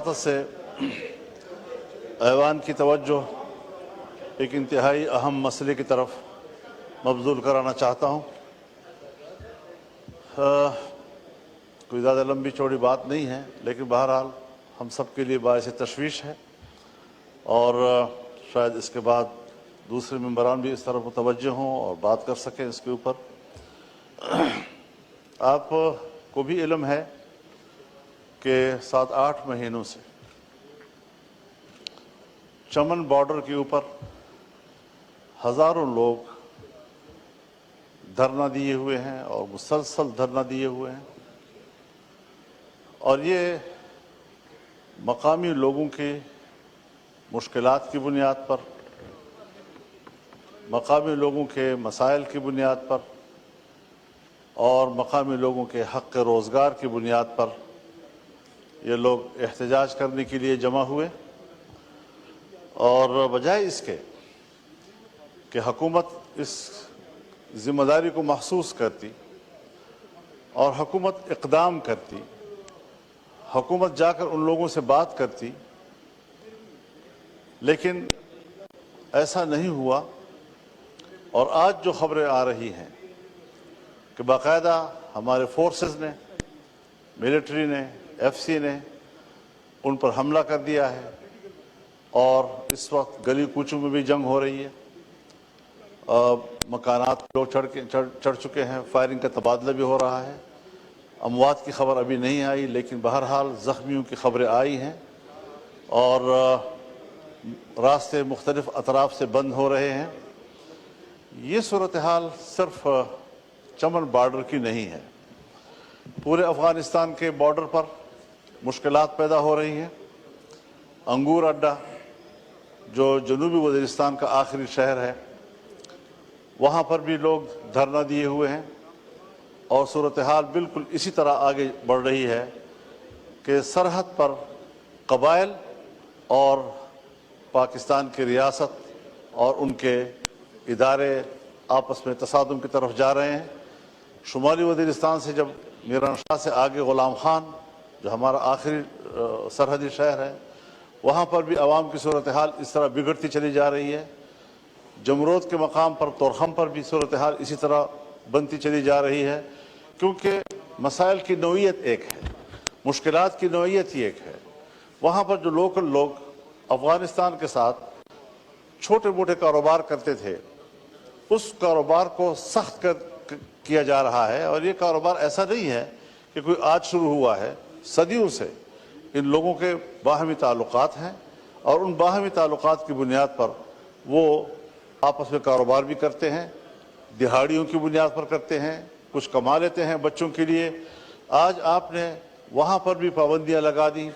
से ऐवान की तवज्जो एक इंतहाई अहम मसले की तरफ मबजूल कराना चाहता हूँ। कोई ज़्यादा लंबी चौड़ी बात नहीं है, लेकिन बहरहाल हम सब के लिए बायस तशवीश है और शायद इसके बाद दूसरे मेंबरान भी इस तरफ मुतवज्जो हों और बात कर सकें इसके ऊपर। आपको भी इल्म है कि 7-8 महीनों से चमन बॉर्डर के ऊपर हज़ारों लोग धरना दिए हुए हैं और मुसलसल धरना दिए हुए हैं, और ये मकामी लोगों के मुश्किलात की बुनियाद पर, मकामी लोगों के मसाइल की बुनियाद पर और मकामी लोगों के हक़ रोज़गार की बुनियाद पर ये लोग एहतजाज करने के लिए जमा हुए। और बजाय इसके कि हुकूमत इस ज़िम्मेदारी को महसूस करती और हुकूमत इक़दाम करती, हुकूमत जाकर उन लोगों से बात करती, लेकिन ऐसा नहीं हुआ। और आज जो ख़बरें आ रही हैं कि बाकायदा हमारे फोर्सेस ने, मिलिट्री ने, एफसी ने उन पर हमला कर दिया है और इस वक्त गली कूचों में भी जंग हो रही है। मकानात लोग चढ़ चुके हैं, फायरिंग का तबादला भी हो रहा है। अमवात की खबर अभी नहीं आई, लेकिन बहरहाल ज़ख्मियों की खबरें आई हैं और रास्ते मुख्तलिफ अतराफ से बंद हो रहे हैं। ये सूरत हाल सिर्फ चमन बॉर्डर की नहीं है, पूरे अफ़गानिस्तान के बॉर्डर पर मुश्किलात पैदा हो रही हैं। अंगूर अड्डा, जो जनूबी वज़ीरिस्तान का आखिरी शहर है, वहाँ पर भी लोग धरना दिए हुए हैं और सूरत हाल बिल्कुल इसी तरह आगे बढ़ रही है कि सरहद पर कबाइल और पाकिस्तान की रियासत और उनके इदारे आपस में तसादुम की तरफ जा रहे हैं। शुमाली वज़ीरिस्तान से जब मीरान शाह से आगे ग़ुलाम खान, जो हमारा आखिरी सरहदी शहर है, वहाँ पर भी आवाम की सूरत हाल इस तरह बिगड़ती चली जा रही है। जमरोद के मकाम पर, तोरखम पर भी सूरत हाल इसी तरह बनती चली जा रही है, क्योंकि मसाइल की नौइयत एक है, मुश्किलात की नौइयत ही एक है। वहाँ पर जो लोकल लोग अफ़गानिस्तान के साथ छोटे मोटे कारोबार करते थे, उस कारोबार को सख्त किया जा रहा है। और ये कारोबार ऐसा नहीं है कि कोई आज शुरू हुआ है, सदियों से इन लोगों के बाहमी ताल्लुकात हैं और उन बाहमी ताल्लुकात की बुनियाद पर वो आपस में कारोबार भी करते हैं, दिहाड़ियों की बुनियाद पर करते हैं, कुछ कमा लेते हैं बच्चों के लिए। आज आपने वहाँ पर भी पाबंदियाँ लगा दी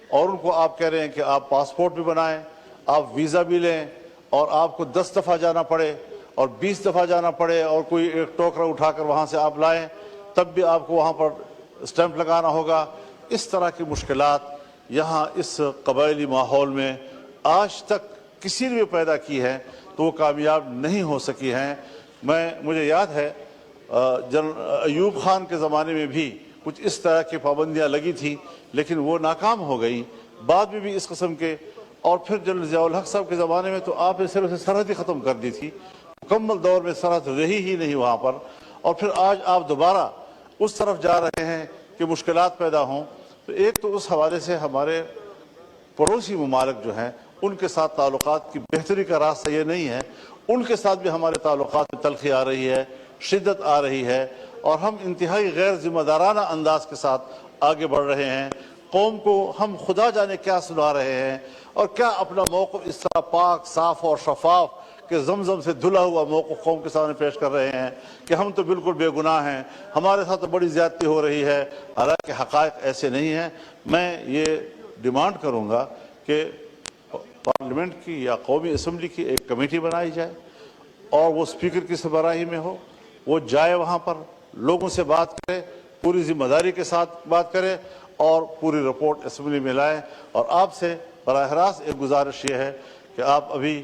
और उनको आप कह रहे हैं कि आप पासपोर्ट भी बनाएं, आप वीज़ा भी लें और आपको 10 दफ़ा जाना पड़े और 20 दफ़ा जाना पड़े और कोई एक टोकरा उठाकर वहाँ से आप लाएं, तब भी आपको वहाँ पर स्टैंप लगाना होगा। इस तरह की मुश्किलात यहाँ इस कबायली माहौल में आज तक किसी ने भी पैदा की है तो वो कामयाब नहीं हो सकी हैं। मुझे याद है जनरल अयूब खान के ज़माने में भी कुछ इस तरह की पाबंदियाँ लगी थी, लेकिन वो नाकाम हो गई। बाद में भी इस किस्म के, और फिर जनरल ज़ियाउल हक साहब के ज़माने में तो आपने सिर्फ सरहद ही ख़त्म कर दी थी, मुकम्मल दौर में सरहद रही ही नहीं वहाँ पर। और फिर आज आप दोबारा उस तरफ जा रहे हैं कि मुश्किलात पैदा हों। तो एक तो उस हवाले से हमारे पड़ोसी ममालिक जो हैं उनके साथ ताल्लुकात की बेहतरी का रास्ता ये नहीं है, उनके साथ भी हमारे ताल्लुकात में तलखी आ रही है, शिद्दत आ रही है और हम इंतहाई गैर जिम्मेदाराना अंदाज के साथ आगे बढ़ रहे हैं। कौम को हम खुदा जाने क्या सुना रहे हैं और क्या अपना मौक़िफ़ इस तरह पाक, साफ़ और शफाफ कि ज़मज़म से धुला हुआ मौक़िफ़ कौम के सामने पेश कर रहे हैं कि हम तो बिल्कुल बेगुनाह हैं, हमारे साथ तो बड़ी ज़्यादती हो रही है। हालांकि हक़ाइक़ ऐसे नहीं हैं। मैं ये डिमांड करूँगा कि पार्लियामेंट की या कौमी असम्बली की एक कमेटी बनाई जाए और वो स्पीकर की सरबराही में हो, वो जाए वहाँ पर, लोगों से बात करे, पूरी ज़िम्मेदारी के साथ बात करे और पूरी रिपोर्ट असम्बली में लाएँ। और आपसे बराह रास्त एक गुजारिश ये है कि आप अभी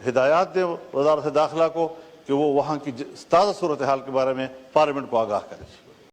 हिदायत दें वज़ारत दाखिला को कि वो वहाँ की ताज़ा सूरत हाल के बारे में पार्लियामेंट को आगाह करें।